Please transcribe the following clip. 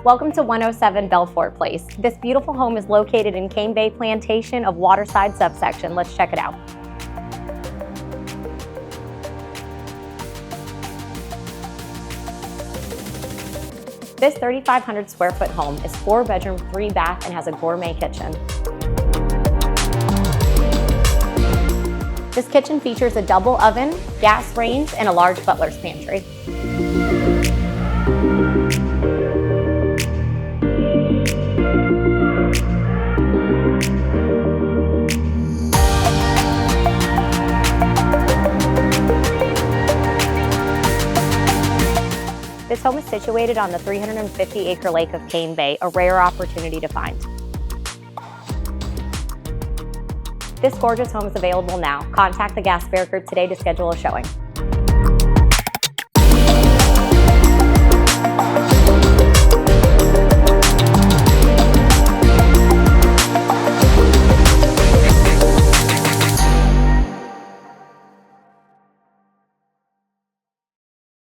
Welcome to 107 Belfort Place. This beautiful home is located in Cane Bay Plantation of Waterside subsection. Let's check it out. This 3,500 square foot home is 4-bedroom, 3-bath, and has a gourmet kitchen. This kitchen features a double oven, gas range, and a large butler's pantry. This home is situated on the 350-acre lake of Cane Bay, a rare opportunity to find. This gorgeous home is available now. Contact the Jasper Group today to schedule a showing.